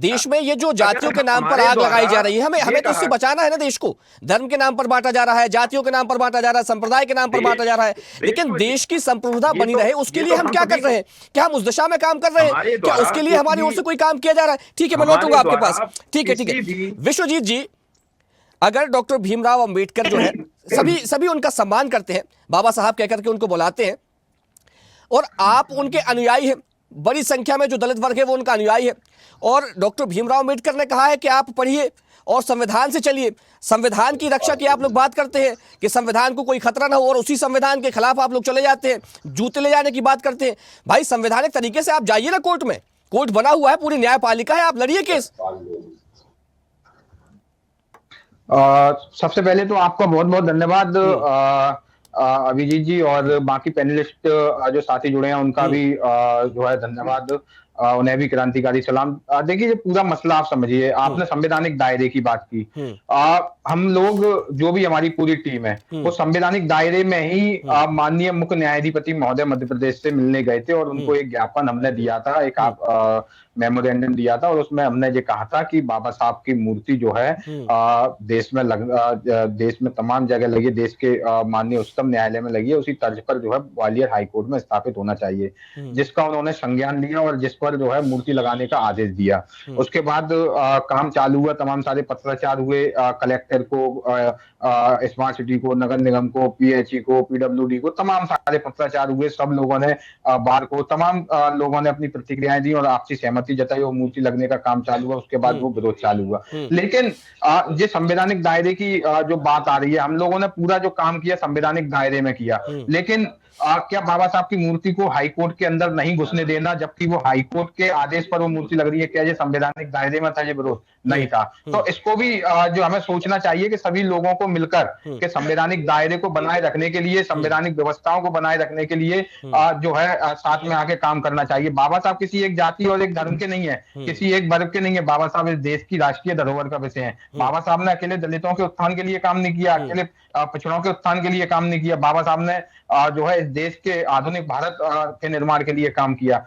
देश में ये जो जातियों अगर के नाम पर हमारे आग लगाई द्वारा जा रही है, हमें ये तो इससे कहा बचाना है ना देश को। धर्म के नाम पर बांटा जा रहा है, जातियों के नाम पर बांटा जा रहा है, संप्रदाय के नाम पर बांटा जा रहा है, लेकिन बिल्कुल देश की संप्रभुता ये बनी तो रहे उसके ये लिए तो हम हम क्या सभी कर रहे को हैं? क्या हम उस दिशा में काम कर रहे हैं? हमारे क्या द्वारा उसके लिए हमारी किसी ओर से कोई काम किया जा रहा है? ठीक है, मैं हमारे लौटूंगा आपके द्वारा पास। ठीक है, ठीक है। किसी भी विश्वजीत जी, अगर डॉक्टर भीमराव अंबेडकर जो है, सभी सभी उनका सम्मान करते हैं, बाबा साहब कहकर के उनको बुलाते हैं, और आप उनके अनुयायी हैं, बड़ी संख्या में जो दलित वर्ग है वो उनका अनुयायी है, और डॉक्टर भीमराव अंबेडकर ने कहा है कि आप पढ़िए और संविधान से चलिए। संविधान की रक्षा की आप लोग बात करते हैं कि संविधान को कोई खतरा ना हो, और उसी संविधान के खिलाफ आप लोग चले जाते हैं, जूते ले जाने की बात करते हैं। भाई, संवैधानिक तरीके से आप जाइए ना कोर्ट में, कोर्ट बना हुआ है, पूरी न्यायपालिका है, आप लड़िए केस। सबसे पहले तो आपका बहुत बहुत धन्यवाद अभिजीत जी, और बाकी पैनलिस्ट जो साथी जुड़े हैं उनका भी जो है धन्यवाद। उन्हें भी क्रांतिकारी सलाम। देखिए, ये पूरा मसला आप समझिए, आपने संवैधानिक दायरे की बात की। हम लोग, जो भी हमारी पूरी टीम है, वो संवैधानिक दायरे में ही माननीय मुख्य न्यायाधिपति महोदय मध्य प्रदेश से मिलने गए थे, और उनको एक ज्ञापन हमने दिया था, एक मेमोरेंडम दिया था, और उसमें हमने ये कहा था कि बाबा साहब की मूर्ति जो है देश में तमाम जगह लगी, देश के माननीय उच्चतम न्यायालय में लगी है, उसी तर्ज पर जो है ग्वालियर हाईकोर्ट में स्थापित होना चाहिए, जिसका उन्होंने संज्ञान लिया और जिस पर जो है मूर्ति लगाने का आदेश दिया। उसके बाद काम चालू हुआ, तमाम सारे पत्राचार हुए, कलेक्टर को, स्मार्ट सिटी को, नगर निगम को, पीएचई को, पीडब्ल्यूडी को, तमाम सारे पत्राचार हुए। सब लोगों ने, बार को, तमाम लोगों ने अपनी प्रतिक्रियाएं दी और आपसी सहमति जताई, वो मूर्ति लगने का काम चालू हुआ। उसके बाद वो विरोध चालू हुआ। लेकिन ये संवैधानिक दायरे की जो बात आ रही है, हम लोगों ने पूरा जो काम किया संवैधानिक दायरे में किया, लेकिन क्या बाबा साहब की मूर्ति को हाईकोर्ट के अंदर नहीं घुसने देना, जबकि वो हाईकोर्ट के आदेश पर वो मूर्ति लग रही है, क्या ये संवैधानिक दायरे में था? ये विरोध नहीं था। तो इसको भी जो हमें सोचना चाहिए कि सभी लोगों को मिलकर के संवैधानिक दायरे को बनाए रखने के लिए, संवैधानिक व्यवस्थाओं को बनाए रखने के लिए जो है साथ में आके काम करना चाहिए। बाबा साहब किसी एक जाति और एक धर्म के नहीं है, किसी एक वर्ग के नहीं है। बाबा साहब इस देश की राष्ट्रीय धरोहर का विषय है। बाबा साहब ने अकेले दलितों के उत्थान के लिए काम नहीं किया, अकेले पिछड़ों के उत्थान के लिए काम नहीं किया। बाबा साहब ने जो है इस देश के आधुनिक भारत के निर्माण के लिए काम किया।